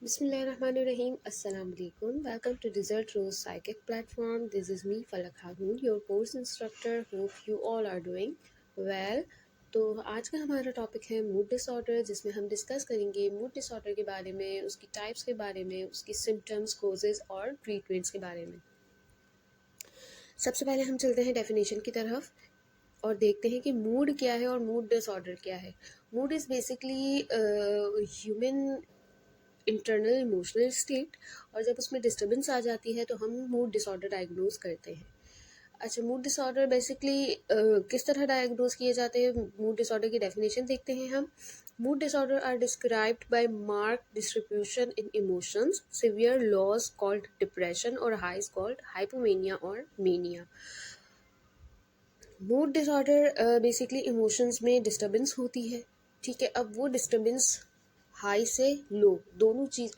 Bismillahirrahmanirrahim. Assalamu alaikum. Welcome to Desert Rose Psychic Platform. This is me, Falak Hagoon, your course instructor. Hope you all are doing well. तो आज का हमारा topic है mood disorder, जिसमें हम discuss करेंगे mood disorder के बारे में, उसकी टाइप्स के बारे में, उसकी सिम्टम्स, कोजेज और ट्रीटमेंट्स के बारे में। सबसे पहले हम चलते हैं डेफिनेशन की तरफ और देखते हैं कि मूड क्या है और मूड डिसऑर्डर क्या है। Mood is basically human internal emotional state, और जब उसमें डिस्टर्बेंस आ जाती है तो हम मूड डिसऑर्डर डायग्नोज करते हैं। अच्छा, मूड डिसऑर्डर बेसिकली किस तरह डायग्नोज किए जाते हैं, मूड डिसऑर्डर की डेफिनेशन देखते हैं हम। Mood disorder are described by mark distribution in emotions, severe lows called depression और हाइज कॉल्ड हाइपोमेनिया और mania. Mood disorder basically emotions में डिस्टर्बेंस होती है, ठीक है। अब वो डिस्टर्बेंस हाई से लो दोनों चीज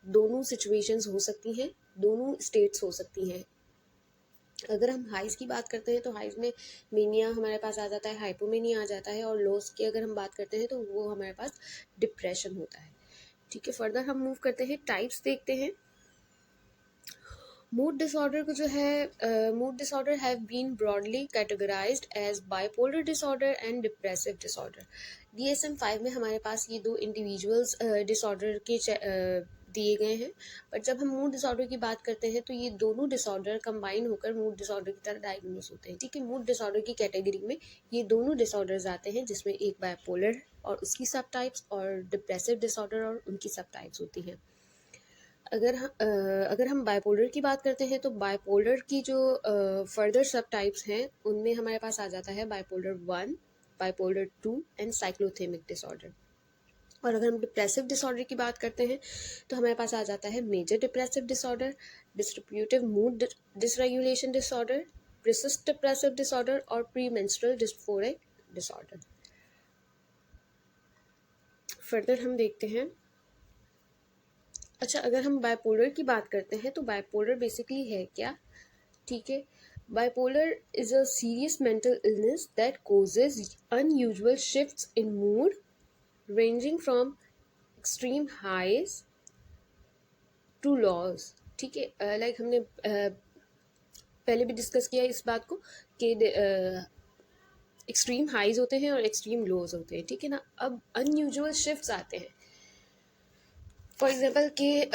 दोनों सिचुएशंस हो सकती हैं, दोनों स्टेट्स हो सकती हैं। अगर हम हाइज की बात करते हैं तो हाइज में मेनिया हमारे पास आ जाता है, हाइपोमेनिया आ जाता है, और लोस की अगर हम बात करते हैं तो वो हमारे पास डिप्रेशन होता है, ठीक है। फर्दर हम मूव करते हैं, टाइप्स देखते हैं। मूड डिसऑर्डर को जो है, mood disorder have been broadly categorized as bipolar disorder and depressive disorder. DSM-5 में हमारे पास ये दो इंडिविजुअल्स डिसऑर्डर के दिए गए हैं, बट जब हम मूड डिसऑर्डर की बात करते हैं तो ये दोनों डिसऑर्डर कंबाइन होकर मूड डिसऑर्डर की तरह डायग्नोस होते हैं, ठीक है। मूड डिसऑर्डर की कैटेगरी में ये दोनों डिसऑर्डर्स आते हैं, जिसमें एक बाइपोलर और उसकी सब टाइप्स और डिप्रेसिव डिसऑर्डर और उनकी सब टाइप्स होती हैं। अगर हम बाइपोलर की बात करते हैं तो बाइपोलर की जो फर्दर सब टाइप्स हैं उनमें हमारे पास आ जाता है बाइपोलर 1, बाइपोलर 2 एंड साइक्लोथेमिक डिसऑर्डर। और अगर हम डिप्रेसिव डिसऑर्डर की बात करते हैं तो हमारे पास आ जाता है major depressive disorder, distributive mood dysregulation disorder, resist depressive disorder और premenstrual dysphoric disorder. Further हम देखते हैं। अच्छा, अगर हम बाइपोलर की बात करते हैं तो बाइपोलर बेसिकली है क्या, ठीक है। Bipolar is a serious mental illness that causes unusual shifts in mood ranging from extreme highs to lows, ठीक है। लाइक हमने पहले भी डिस्कस किया इस बात को कि एक्सट्रीम हाइज होते हैं और एक्सट्रीम लोज होते हैं, ठीक है ना। अब अनयूजुअल शिफ्ट्स आते हैं, फॉर एग्जाम्पल कि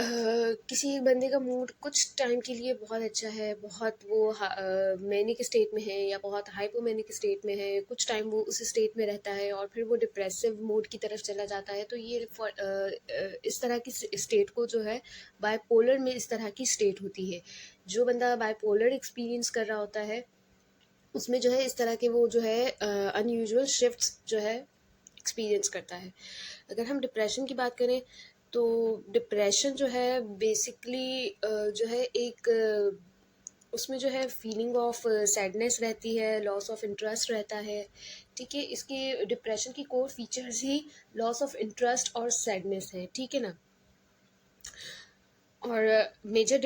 किसी एक बंदे का मूड कुछ टाइम के लिए बहुत अच्छा है, बहुत वो मैनिक स्टेट में है या बहुत हाइपोमैनिक स्टेट में है, कुछ टाइम वो उस स्टेट में रहता है और फिर वो डिप्रेसिव मूड की तरफ चला जाता है। तो ये इस तरह की स्टेट को जो है बाइपोलर में इस तरह की स्टेट होती है। जो बंदा बाइपोलर एक्सपीरियंस कर रहा होता है उसमें जो है इस तरह के वो जो है अनयूजुअल शिफ्ट्स जो है एक्सपीरियंस करता है। अगर हम डिप्रेशन की बात करें तो डिप्रेशन जो है बेसिकली जो है एक उसमें जो है फीलिंग ऑफ सैडनेस रहती है, लॉस ऑफ इंटरेस्ट रहता है, ठीक है। इसके डिप्रेशन की core features he loss of interest और सैडनेस है, ठीक है ना। और मेजर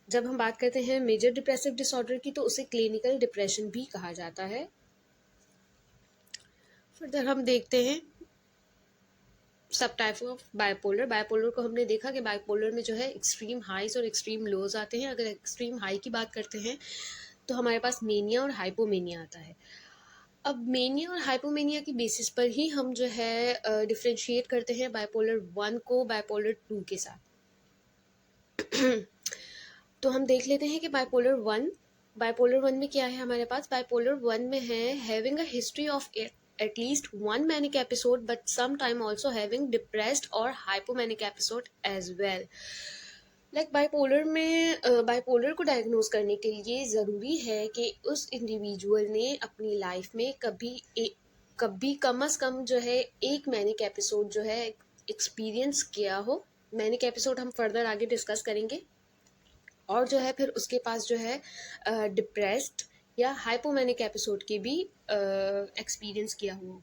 जब हम बात करते हैं मेजर डिप्रेसिव डिसऑर्डर की तो उसे क्लिनिकल डिप्रेशन भी कहा जाता है। फर्दर हम देखते हैं सब टाइप ऑफ बाइपोलर। बाइपोलर को हमने देखा कि बाइपोलर में जो है एक्सट्रीम हाइज और एक्सट्रीम लोज आते हैं। अगर एक्सट्रीम हाई की बात करते हैं तो हमारे पास मेनिया और हाइपोमेनिया आता है। अब मेनिया और हाइपोमेनिया की बेसिस पर ही हम जो है डिफ्रेंशिएट करते हैं बाइपोलर 1 को बाइपोलर 2 के साथ। तो हम देख लेते हैं कि बाइपोलर वन में क्या है हमारे पास। बाइपोलर 1 में है having a history of at least one manic episode but sometime also having depressed or hypomanic episode as well. Like bipolar में बाइपोलर को डायग्नोज करने के लिए ज़रूरी है कि उस इंडिविजुअल ने अपनी लाइफ में कभी कम अज़ कम जो है एक मैनिक एपिसोड जो है एक्सपीरियंस किया हो। मैनिक एपिसोड हम फर्दर आगे डिस्कस करेंगे। और जो है फिर उसके पास जो है डिप्रेस्ड या हाइपोमैनिक एपिसोड की भी एक्सपीरियंस किया हुआ।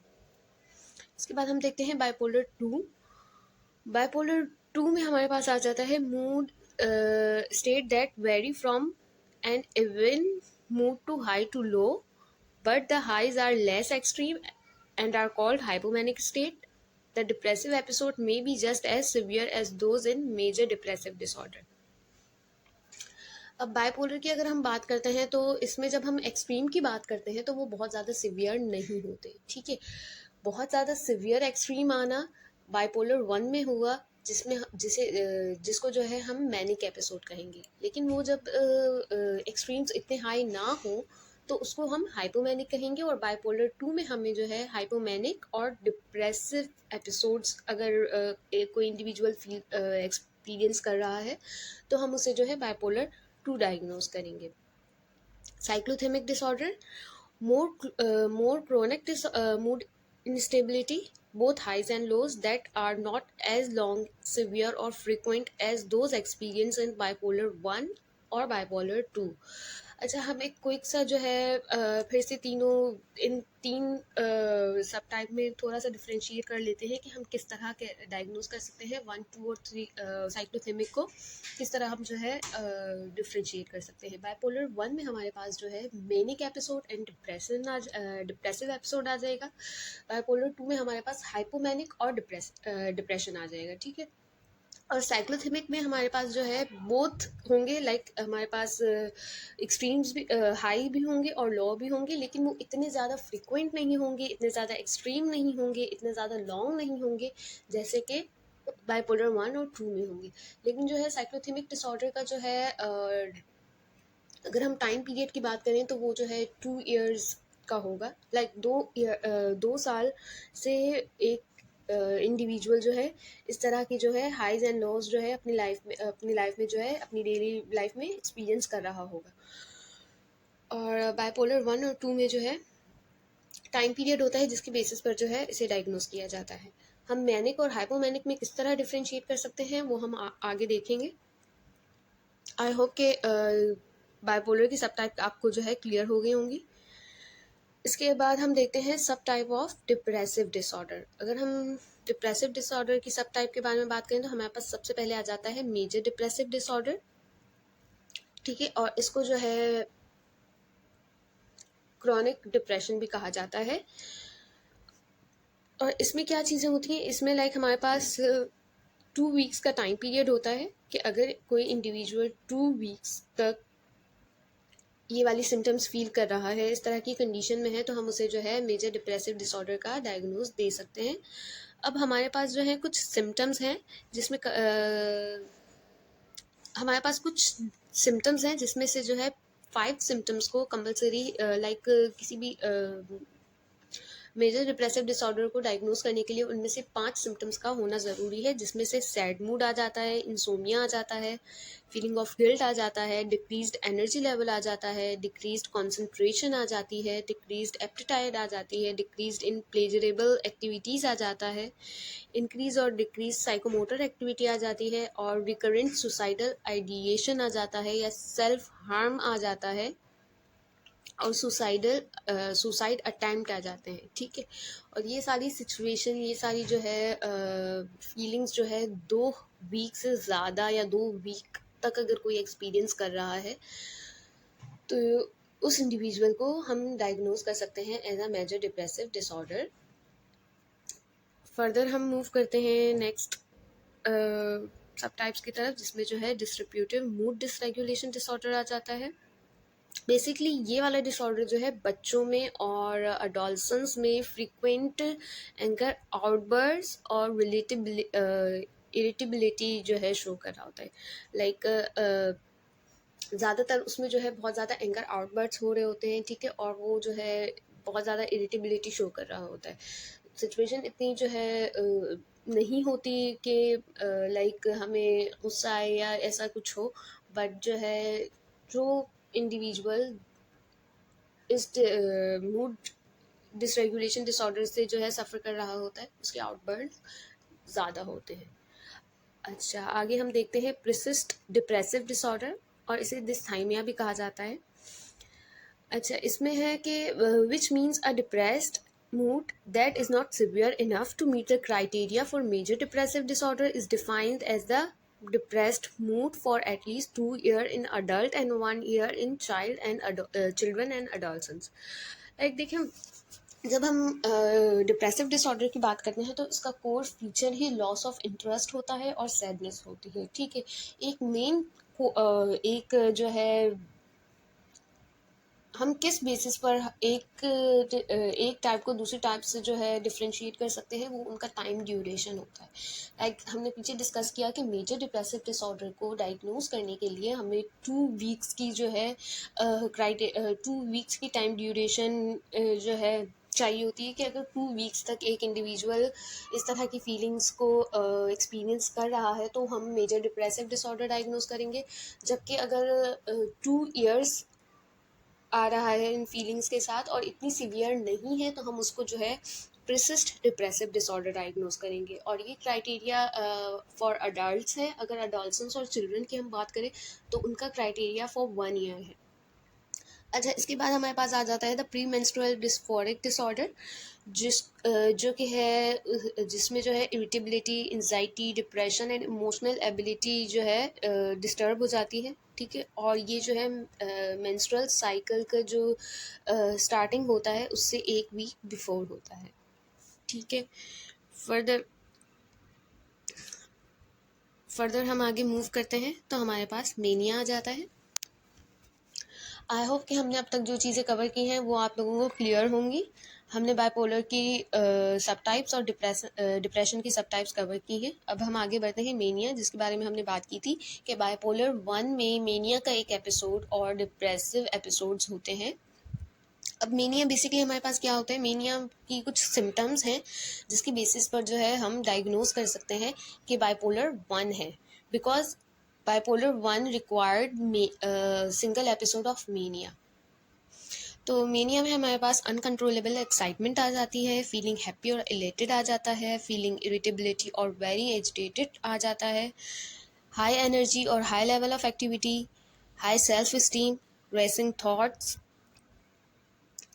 इसके बाद हम देखते हैं बाइपोलर 2। बाइपोलर 2 में हमारे पास आ जाता है mood state that vary from an even mood to high to low, but the highs are less extreme and are called hypomanic state. The depressive episode may be just as severe as those in major depressive disorder. अब bipolar की अगर हम बात करते हैं तो इसमें जब हम एक्सट्रीम की बात करते हैं तो वो बहुत ज़्यादा सिवियर नहीं होते, ठीक है। बहुत ज़्यादा सिवियर एक्सट्रीम आना बाइपोलर 1 में हुआ, जिसको जो है हम मैनिक एपिसोड कहेंगे। लेकिन वो जब एक्सट्रीम्स इतने हाई ना हो तो उसको हम हाइपोमैनिक कहेंगे, और बाइपोलर 2 में हमें जो है हाइपोमैनिक और डिप्रेसिव एपिसोड्स अगर कोई इंडिविजुअल एक्सपीरियंस कर रहा है तो हम उसे जो है बाइपोलर 2 डायग्नोज करेंगे। साइक्लोथेमिक disorder, more chronic mood instability, both highs and lows that are not as long, severe or frequent as those experienced in bipolar 1 और bipolar 2। अच्छा, हम एक क्विक सा जो है फिर से इन तीन सब टाइप में थोड़ा सा डिफ्रेंशिएट कर लेते हैं कि हम किस तरह के डायग्नोज कर सकते हैं 1, 2 और 3 साइक्लोथेमिक को किस तरह हम जो है डिफ्रेंशिएट कर सकते हैं। बाइपोलर 1 में हमारे पास जो है manic episode and depressive episode आ जाएगा। बाइपोलर 2 में हमारे पास हाइपोमैनिक और डिप्रेशन आ जाएगा, ठीक है। और साइक्लोथेमिक में हमारे पास जो है बोथ होंगे, लाइक हमारे पास एक्सट्रीम्स भी हाई भी होंगे और लो भी होंगे, लेकिन वो इतने ज़्यादा फ्रिक्वेंट नहीं होंगे, इतने ज़्यादा एक्सट्रीम नहीं होंगे, इतने ज़्यादा लॉन्ग नहीं होंगे जैसे कि बाइपोलर 1 और 2 में होंगे। लेकिन जो है साइक्लोथेमिक डिसऑर्डर का जो है अगर हम टाइम पीरियड की बात करें तो वो जो है 2 इयर्स का होगा, लाइक 2 साल से एक इंडिविजुअल जो है इस तरह की जो है हाइज एंड लॉज जो है अपनी लाइफ में जो है अपनी डेली लाइफ में एक्सपीरियंस कर रहा होगा। और बाइपोलर 1 और 2 में जो है टाइम पीरियड होता है जिसके बेसिस पर जो है इसे डायग्नोस किया जाता है। हम मैनिक और हाइपोमैनिक में किस तरह डिफ्रेंशिएट कर सकते हैं वो हम आगे देखेंगे। आई होप के बाइपोलर की सब टाइप आपको जो है क्लियर हो गई होंगी। इसके बाद हम देखते हैं सब टाइप ऑफ डिप्रेसिव डिसऑर्डर। अगर हम डिप्रेसिव डिसऑर्डर की सब टाइप के बारे में बात करें तो हमारे पास सबसे पहले आ जाता है मेजर डिप्रेसिव डिसऑर्डर, ठीक है। और इसको जो है क्रॉनिक डिप्रेशन भी कहा जाता है। और इसमें क्या चीज़ें होती हैं, इसमें लाइक हमारे पास 2 वीक्स का टाइम पीरियड होता है कि अगर कोई इंडिविजुअल 2 वीक्स तक ये वाली सिम्टम्स फील कर रहा है, इस तरह की कंडीशन में है, तो हम उसे जो है मेजर डिप्रेसिव डिसऑर्डर का डायग्नोज दे सकते हैं। अब हमारे पास जो है कुछ सिम्टम्स हैं जिसमें हमारे पास कुछ सिम्टम्स हैं जिसमें से जो है 5 सिम्टम्स को कंपलसरी लाइक किसी भी मेजर डिप्रेसिव डिसऑर्डर को डायग्नोज करने के लिए उनमें से 5 सिम्टम्स का होना ज़रूरी है, जिसमें से सैड मूड आ जाता है, इंसोमिया आ जाता है, फीलिंग ऑफ गिल्ट आ जाता है, डिक्रीज्ड एनर्जी लेवल आ जाता है, डिक्रीज्ड कंसंट्रेशन आ जाती है, डिक्रीज्ड एप्टाइट आ जाती है, डिक्रीज्ड इन प्लेजरेबल एक्टिविटीज़ आ जाता है, इंक्रीज और डिक्रीज साइकोमोटर एक्टिविटी आ जाती है, और रिकरेंट सुसाइडल आइडिएशन आ जाता है या सेल्फ हार्म आ जाता है, और सुसाइड अटैम्प्ट आ जाते हैं, ठीक है। और ये सारी सिचुएशन, ये सारी जो है फीलिंग्स जो है 2 वीक से ज़्यादा या 2 वीक तक अगर कोई एक्सपीरियंस कर रहा है तो उस इंडिविजुअल को हम डायग्नोज कर सकते हैं as a major depressive disorder. Further हम मूव करते हैं नेक्स्ट सब टाइप्स की तरफ, जिसमें जो है डिस्ट्रीब्यूटिव मूड डिसरेगुलेशन डिसऑर्डर आ जाता है। बेसिकली ये वाला डिसऑर्डर जो है बच्चों में और अडोलसेंस में फ्रीक्वेंट एंगर आउटबर्स और इरिटेबिलिटी जो है शो कर रहा होता है। लाइक ज़्यादातर उसमें जो है बहुत ज़्यादा एंगर आउटबर्ट्स हो रहे होते हैं, ठीक है, और वो जो है बहुत ज़्यादा इरिटेबिलिटी शो कर रहा होता है। सिचुएशन इतनी जो है नहीं होती कि लाइक हमें गुस्सा आए या ऐसा कुछ हो, बट जो है जो इंडिविजुअल इस मूड डिसरेगुलेशन डिसऑर्डर से जो है सफ़र कर रहा होता है उसके आउटबर्स्ट ज़्यादा होते हैं। अच्छा, आगे हम देखते हैं प्रिसिस्ट डिप्रेसिव डिसऑर्डर, और इसे डिस्थाइमिया भी कहा जाता है। अच्छा, इसमें है कि which means a depressed mood that is not severe enough to meet the criteria for major depressive disorder is defined as the depressed mood for at least 2 years in adult and 1 year in children and adolescents. Like देखिए, जब हम depressive disorder की बात करते हैं तो इसका core feature he loss of interest होता है और सैडनेस होती है, ठीक है। एक मेन एक जो है, हम किस बेसिस पर एक टाइप को दूसरी टाइप से जो है डिफरेंशिएट कर सकते हैं, वो उनका टाइम ड्यूरेशन होता है। लाइक हमने पीछे डिस्कस किया कि मेजर डिप्रेसिव डिसऑर्डर को डायग्नोज करने के लिए हमें 2 वीक्स की जो है 2 वीक्स की टाइम ड्यूरेशन जो है चाहिए होती है, कि अगर 2 वीक्स तक एक इंडिविजुअल इस तरह की फीलिंग्स को एक्सपीरियंस कर रहा है तो हम मेजर डिप्रेसिव डिसऑर्डर डायग्नोज करेंगे। जबकि अगर 2 ईयर्स आ रहा है इन फीलिंग्स के साथ और इतनी सीवियर नहीं है तो हम उसको जो है प्रिसिस्ट डिप्रेसिव डिसऑर्डर डायग्नोज करेंगे। और ये क्राइटेरिया फॉर अडल्ट्स है। अगर अडल्ट्स और चिल्ड्रन की हम बात करें तो उनका क्राइटेरिया फॉर 1 ईयर है। अच्छा, इसके बाद हमारे पास आ जाता है the pre menstrual dysphoric disorder, जो कि है जिसमें जो है irritability, anxiety, depression and emotional ability जो है डिस्टर्ब हो जाती है, ठीक है। और ये जो है मेंस्ट्रुअल साइकिल का जो स्टार्टिंग होता है उससे 1 वीक बिफोर होता है, ठीक है। फर्दर फर्दर हम आगे मूव करते हैं तो हमारे पास मेनिया आ जाता है। आई होप कि हमने अब तक जो चीज़ें कवर की हैं वो आप लोगों को क्लियर होंगी। हमने बाइपोलर की सब टाइप्स और डिप्रेशन की सब टाइप्स कवर की हैं। अब हम आगे बढ़ते हैं मेनिया, जिसके बारे में हमने बात की थी कि बाइपोलर 1 में मेनिया का एक एपिसोड और डिप्रेसिव एपिसोड्स होते हैं। अब मेनिया बेसिकली हमारे पास क्या होता है, मेनिया की कुछ सिम्टम्स हैं जिसकी बेसिस पर जो है हम डायग्नोज कर सकते हैं कि बाइपोलर 1 है, because bipolar 1 required single episode of mania. तो मेनिया में हमारे पास अनकंट्रोलेबल एक्साइटमेंट आ जाती है, फीलिंग हैप्पी और इलेटेड आ जाता है, फीलिंग इरिटेबिलिटी और वेरी एजिटेटेड आ जाता है, हाई एनर्जी और high level of activity, high self esteem, racing thoughts,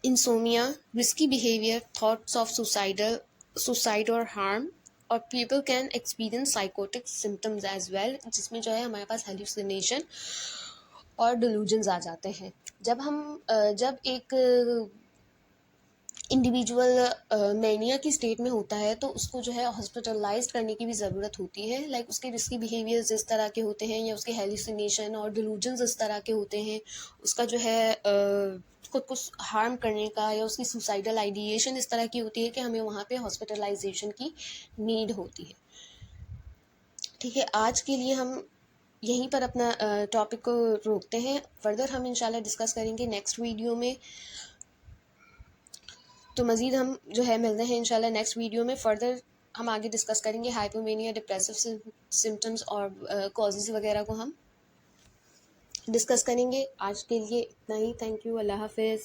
insomnia, risky behavior, thoughts of suicide or harm, और people can experience psychotic symptoms as well, जिसमें जो है हमारे पास hallucination और delusions आ जाते हैं। जब एक इंडिविजुअल मैनिया की स्टेट में होता है तो उसको जो है हॉस्पिटलाइज करने की भी ज़रूरत होती है। लाइक उसके रिस्की बिहेवियर्स इस तरह के होते हैं या उसके हेल्यूसिनेशन और डिलूजन्स इस तरह के होते हैं, उसका जो है खुद को हार्म करने का या उसकी सुसाइडल आइडिएशन इस तरह की होती है कि हमें वहाँ पे हॉस्पिटलाइजेशन की नीड होती है, ठीक है। आज के लिए हम यहीं पर अपना टॉपिक को रोकते हैं। फर्दर हम इंशाल्लाह डिस्कस करेंगे नेक्स्ट वीडियो में। तो मज़ीद हम जो है मिलते हैं इंशाल्लाह नेक्स्ट वीडियो में। फ़र्दर हम आगे डिस्कस करेंगे हाइपोमेनिया, डिप्रेसिव सिम्टम्स और कॉजेज़ वगैरह को हम डिस्कस करेंगे। आज के लिए इतना ही। Thank you. अल्लाह हाफ़िज़।